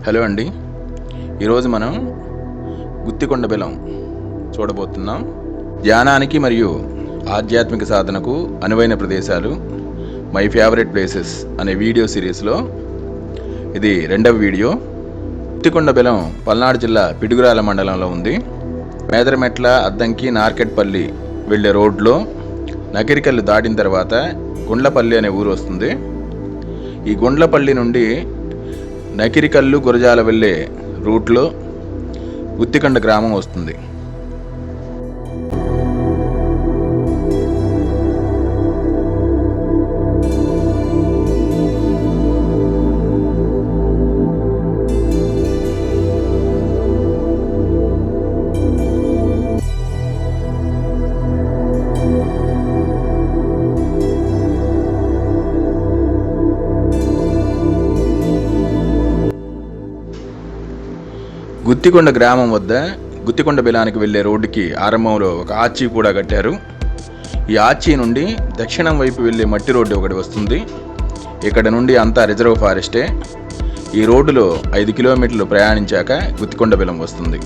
Hello అండి, ఈరోజు మనం గుత్తికొండ బెలం చూడబోతున్నాం. ధ్యానానికి మరియు ఆధ్యాత్మిక సాధనకు అనువైన ప్రదేశాలు, మై ఫేవరెట్ ప్లేసెస్ అనే వీడియో సిరీస్లో ఇది రెండవ వీడియో. గుత్తికొండ బెలం పల్నాడు జిల్లా పిడుగురాల మండలంలో ఉంది. మేదరమెట్ల, అద్దంకి, నార్కెట్పల్లి వెళ్ళే రోడ్లో నకిరికల్లు దాటిన తర్వాత గుండ్లపల్లి అనే ఊరు వస్తుంది. ఈ గుండ్లపల్లి నుండి నకిరికల్లు, గురజాల వెళ్ళే రూట్లో గుత్తికొండ గ్రామం వస్తుంది. గుత్తికొండ గ్రామం వద్ద గుత్తికొండ బెలానికి వెళ్ళే రోడ్డుకి ఆరంభంలో ఒక ఆర్చి కూడా కట్టారు. ఈ ఆర్చి నుండి దక్షిణం వైపు వెళ్ళే మట్టి రోడ్డు ఒకటి వస్తుంది. ఇక్కడ నుండి అంతా రిజర్వ్ ఫారెస్టే. ఈ రోడ్డులో 5 కిలోమీటర్లు ప్రయాణించాక గుత్తికొండ బెలం వస్తుంది.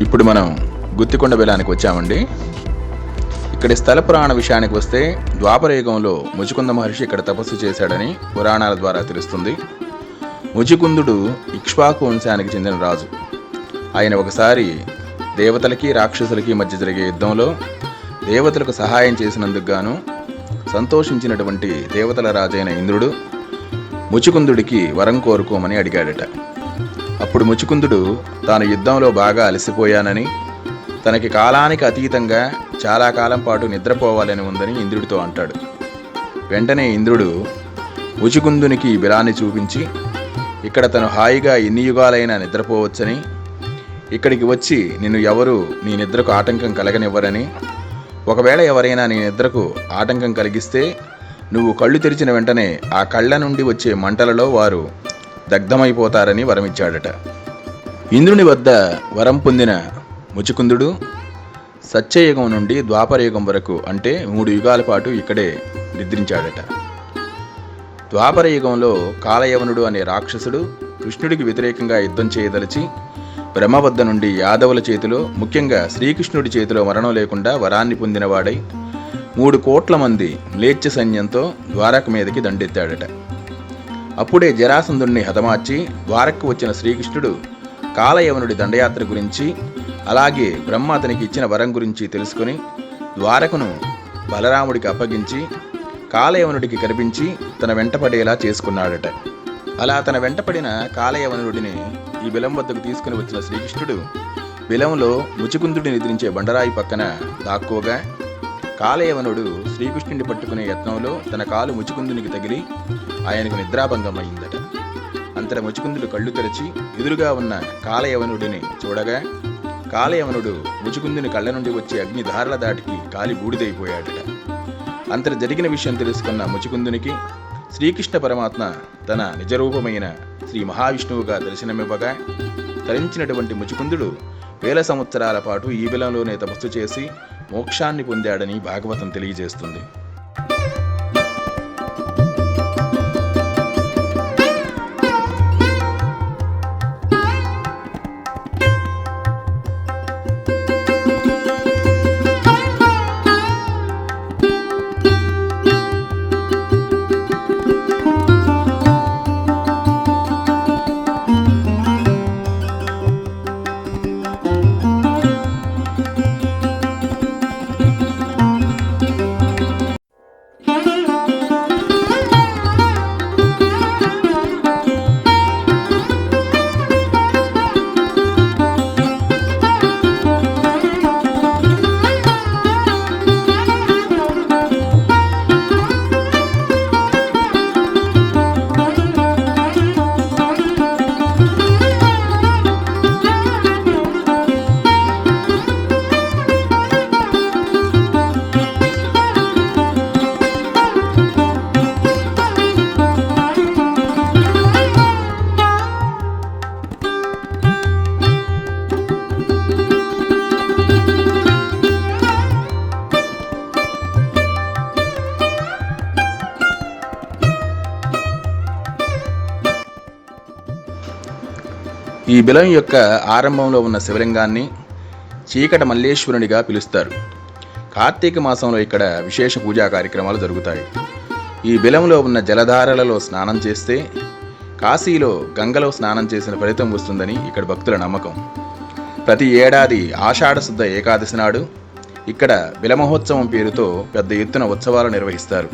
ఇప్పుడు మనం గుత్తికొండ బెలానికి వచ్చామండి. ఇక్కడి స్థల పురాణ విషయానికి వస్తే, ద్వాపరయుగంలో ముచికుంద మహర్షి ఇక్కడ తపస్సు చేశాడని పురాణాల ద్వారా తెలుస్తుంది. ముచికుందుడు ఇక్ష్వాకు వంశానికి చెందిన రాజు. ఆయన ఒకసారి దేవతలకి రాక్షసులకి మధ్య జరిగే యుద్ధంలో దేవతలకు సహాయం చేసినందుకు గాను సంతోషించినటువంటి దేవతల రాజైన ఇంద్రుడు ముచికుందుడికి వరం కోరుకోమని అడిగాడట. అప్పుడు ముచికుందుడు తాను యుద్ధంలో బాగా అలసిపోయానని, తనకి కాలానికి అతీతంగా చాలా కాలం పాటు నిద్రపోవాలని ఉందని ఇంద్రుడితో అంటాడు. వెంటనే ఇంద్రుడు ముచికుందునికి ఈ బెలాన్ని చూపించి, ఇక్కడ తను హాయిగా ఎన్ని యుగాలైనా నిద్రపోవచ్చని, ఇక్కడికి వచ్చి నిన్ను ఎవరు నీ నిద్రకు ఆటంకం కలగనివ్వరని, ఒకవేళ ఎవరైనా నీ నిద్రకు ఆటంకం కలిగిస్తే నువ్వు కళ్ళు తెరిచిన వెంటనే ఆ కళ్ళ నుండి వచ్చే మంటలలో వారు దగ్ధమైపోతారని వరమిచ్చాడట. ఇంద్రుని వద్ద వరం పొందిన ముచికుందుడు సత్యయుగం నుండి ద్వాపరయుగం వరకు, అంటే 3 యుగాల పాటు ఇక్కడే నిద్రించాడట. ద్వాపరయుగంలో కాలయవనుడు అనే రాక్షసుడు కృష్ణుడికి వ్యతిరేకంగా యుద్ధం చేయదలిచి బ్రహ్మ వద్ద నుండి యాదవుల చేతిలో, ముఖ్యంగా శ్రీకృష్ణుడి చేతిలో మరణం లేకుండా వరాన్ని పొందినవాడై 3 కోట్ల మంది మ్లేచ్ఛ సైన్యంతో ద్వారక మీదకి దండెత్తాడట. అప్పుడే జరాసంధుణ్ణి హతమార్చి ద్వారకకు వచ్చిన శ్రీకృష్ణుడు కాలయవనుడి దండయాత్ర గురించి, అలాగే బ్రహ్మ అతనికి ఇచ్చిన వరం గురించి తెలుసుకుని ద్వారకను బలరాముడికి అప్పగించి కాలయవనుడికి కనిపించి తన వెంటపడేలా చేసుకున్నాడట. అలా తన వెంటపడిన కాలయవనుడిని ఈ బెలం వద్దకు తీసుకుని వచ్చిన శ్రీకృష్ణుడు బెలంలో ముచికుందుడి నిద్రించే బండరాయి పక్కన దాక్కోగా, కాలయవనుడు శ్రీకృష్ణుడిని పట్టుకునే యత్నంలో తన కాలు ముచికుందునికి తగిలి ఆయనకు నిద్రాభంగం అయిందట. అంతట ముచికుందుడు కళ్ళు తెరచి ఎదురుగా ఉన్న కాలయవనుడిని చూడగా, కాలయవనుడు ముచికుందుని కళ్ళ నుండి వచ్చే అగ్నిధారల దాటికి కాలి బూడిదైపోయాడట. అంతట జరిగిన విషయం తెలుసుకున్న ముచికుందునికి శ్రీకృష్ణ పరమాత్మ తన నిజరూపమైన శ్రీ మహావిష్ణువుగా దర్శనమివ్వగా తరించినటువంటి ముచుకుందుడు వేల సంవత్సరాల పాటు ఈ బిలంలోనే తపస్సు చేసి మోక్షాన్ని పొందాడని భాగవతం తెలియజేస్తుంది. ఈ బిలం యొక్క ఆరంభంలో ఉన్న శివలింగాన్ని చీకట మల్లేశ్వరునిగా పిలుస్తారు. కార్తీక మాసంలో ఇక్కడ విశేష పూజా కార్యక్రమాలు జరుగుతాయి. ఈ బిలంలో ఉన్న జలధారలలో స్నానం చేస్తే కాశీలో గంగలో స్నానం చేసిన ఫలితం వస్తుందని ఇక్కడ భక్తుల నమ్మకం. ప్రతి ఏడాది ఆషాఢ శుద్ధ ఏకాదశి నాడు ఇక్కడ బిలమహోత్సవం పేరుతో పెద్ద ఎత్తున ఉత్సవాలు నిర్వహిస్తారు.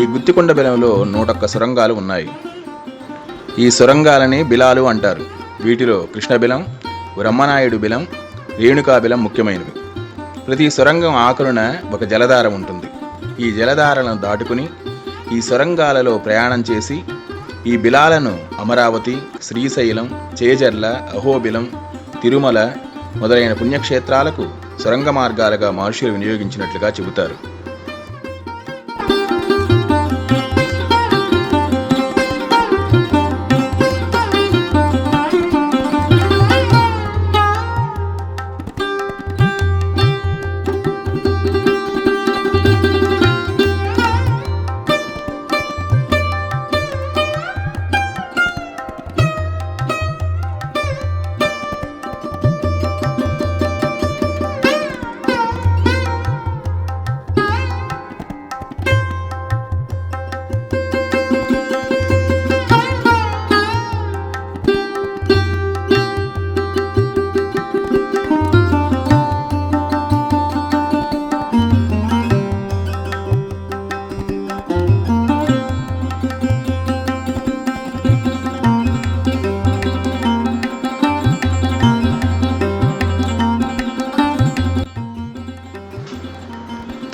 ఈ గుత్తికొండ బిలంలో 101 సొరంగాలు ఉన్నాయి. ఈ సొరంగాలని బిలాలు అంటారు. వీటిలో కృష్ణబిలం, బ్రహ్మనాయుడు బిలం, రేణుకా బిలం ముఖ్యమైనవి. ప్రతి సొరంగం ఆఖరున ఒక జలధార ఉంటుంది. ఈ జలధారలను దాటుకుని ఈ సొరంగాలలో ప్రయాణం చేసి ఈ బిలాలను అమరావతి, శ్రీశైలం, చేజర్ల, అహోబిలం, తిరుమల మొదలైన పుణ్యక్షేత్రాలకు సొరంగ మార్గాలుగా మహర్షులు వినియోగించినట్లుగా చెబుతారు.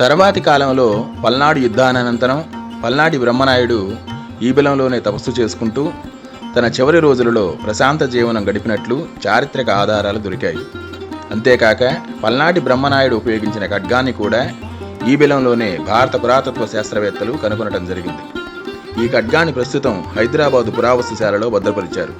తర్వాతి కాలంలో పల్నాడు యుద్ధానంతరం పల్నాటి బ్రహ్మనాయుడు ఈ బిలంలోనే తపస్సు చేసుకుంటూ తన చివరి రోజులలో ప్రశాంత జీవనం గడిపినట్లు చారిత్రక ఆధారాలు దొరికాయి. అంతేకాక పల్నాటి బ్రహ్మనాయుడు ఉపయోగించిన ఖడ్గాన్ని కూడా ఈ బిలంలోనే భారత పురాతత్వ శాస్త్రవేత్తలు కనుగొనడం జరిగింది. ఈ ఖడ్గాన్ని ప్రస్తుతం హైదరాబాదు పురావస్తుశాలలో భద్రపరిచారు.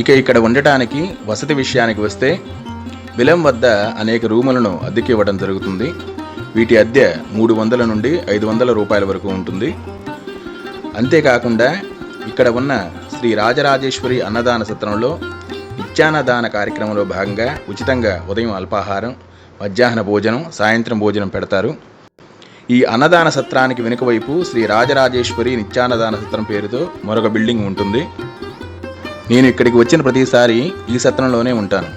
ఇక ఇక్కడ ఉండటానికి వసతి విషయానికి వస్తే బిలం వద్ద అనేక రూములను అద్దెకి ఇవ్వడం జరుగుతుంది. వీటి అద్దె 300 నుండి 500 రూపాయల వరకు ఉంటుంది. అంతేకాకుండా ఇక్కడ ఉన్న శ్రీ రాజరాజేశ్వరి అన్నదాన సత్రంలో నిత్యాన్నదాన కార్యక్రమంలో భాగంగా ఉచితంగా ఉదయం అల్పాహారం, మధ్యాహ్న భోజనం, సాయంత్రం భోజనం పెడతారు. ఈ అన్నదాన సత్రానికి వెనుక వైపు శ్రీ రాజరాజేశ్వరి నిత్యాన్నదాన సత్రం పేరుతో మరొక బిల్డింగ్ ఉంటుంది. నేను ఇక్కడికి వచ్చిన ప్రతిసారి ఈ సత్రంలోనే ఉంటాను.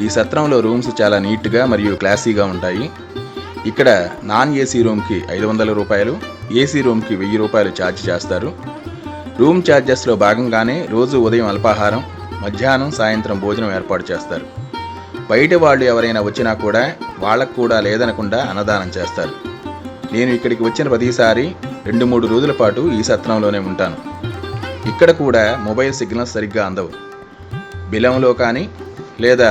ఈ సత్రంలో రూమ్స్ చాలా నీట్గా మరియు క్లాసీగా ఉంటాయి. ఇక్కడ నాన్ ఏసీ రూమ్కి 500 రూపాయలు, ఏసీ రూమ్కి 1000 రూపాయలు ఛార్జ్ చేస్తారు. రూమ్ ఛార్జెస్లో భాగంగానే రోజు ఉదయం అల్పాహారం, మధ్యాహ్నం, సాయంత్రం భోజనం ఏర్పాటు చేస్తారు. బయట వాళ్ళు ఎవరైనా వచ్చినా కూడా వాళ్ళకు కూడా లేదనకుండా అన్నదానం చేస్తారు. నేను ఇక్కడికి వచ్చిన ప్రతిసారి 2-3 రోజుల పాటు ఈ సత్రంలోనే ఉంటాను. ఇక్కడ కూడా మొబైల్ సిగ్నల్స్ సరిగ్గా అందవు. బిలంలో కానీ లేదా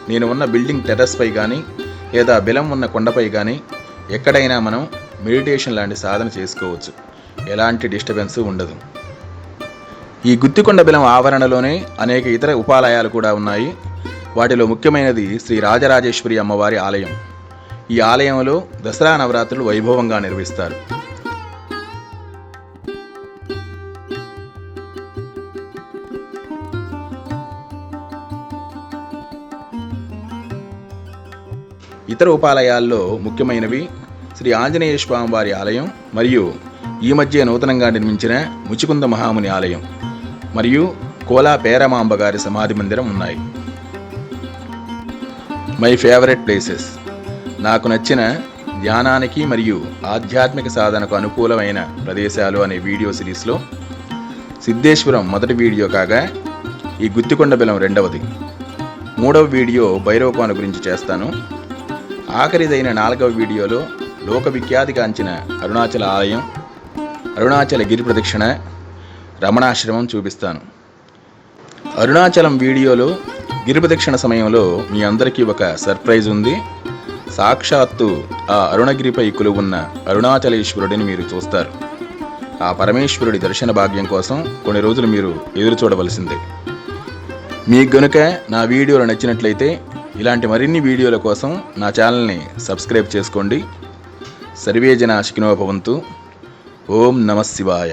నేను ఉన్న బిల్డింగ్ టెర్రస్పై కానీ లేదా బిలం ఉన్న కొండపై కానీ ఎక్కడైనా మనం మెడిటేషన్ లాంటి సాధన చేసుకోవచ్చు. ఎలాంటి డిస్టర్బెన్స్ ఉండదు. ఈ గుత్తికొండ బిలం ఆవరణలోనే అనేక ఇతర ఉపాలయాలు కూడా ఉన్నాయి. వాటిలో ముఖ్యమైనది శ్రీ రాజరాజేశ్వరి అమ్మవారి ఆలయం. ఈ ఆలయంలో దసరా నవరాత్రులు వైభవంగా నిర్వహిస్తారు. ఇతర ఉపాలయాల్లో ముఖ్యమైనవి శ్రీ ఆంజనేయ స్వామి వారి ఆలయం మరియు ఈ మధ్య నూతనంగా నిర్మించిన ముచికుంద మహాముని ఆలయం మరియు కోలా పేరమాంబ గారి సమాధి మందిరం ఉన్నాయి. మై ఫేవరెట్ ప్లేసెస్, నాకు నచ్చిన ధ్యానానికి మరియు ఆధ్యాత్మిక సాధనకు అనుకూలమైన ప్రదేశాలు అనే వీడియో సిరీస్లో సిద్ధేశ్వరం మొదటి వీడియో కాగా ఈ గుత్తికొండ బెలం రెండవది. మూడవ వీడియో భైరవకోన గురించి చేస్తాను. ఆఖరిదైన 4వ వీడియోలో లోక విఖ్యాతిగాంచిన అరుణాచల ఆలయం, అరుణాచల గిరి ప్రదక్షిణ, రమణాశ్రమం చూపిస్తాను. అరుణాచలం వీడియోలో గిరి ప్రదక్షిణ సమయంలో మీ అందరికీ ఒక సర్ప్రైజ్ ఉంది. సాక్షాత్తు ఆ అరుణగిరిపై కొలువున్న అరుణాచలేశ్వరుడిని మీరు చూస్తారు. ఆ పరమేశ్వరుడి దర్శన భాగ్యం కోసం కొన్ని రోజులు మీరు ఎదురు చూడవలసిందే. మీకు గనుక నా వీడియోలు నచ్చినట్లయితే ఇలాంటి మరిన్ని వీడియోల కోసం నా ఛానల్ని సబ్స్క్రైబ్ చేసుకోండి. సర్వే జనా సుఖినో భవంతు. ఓం నమః శివాయ.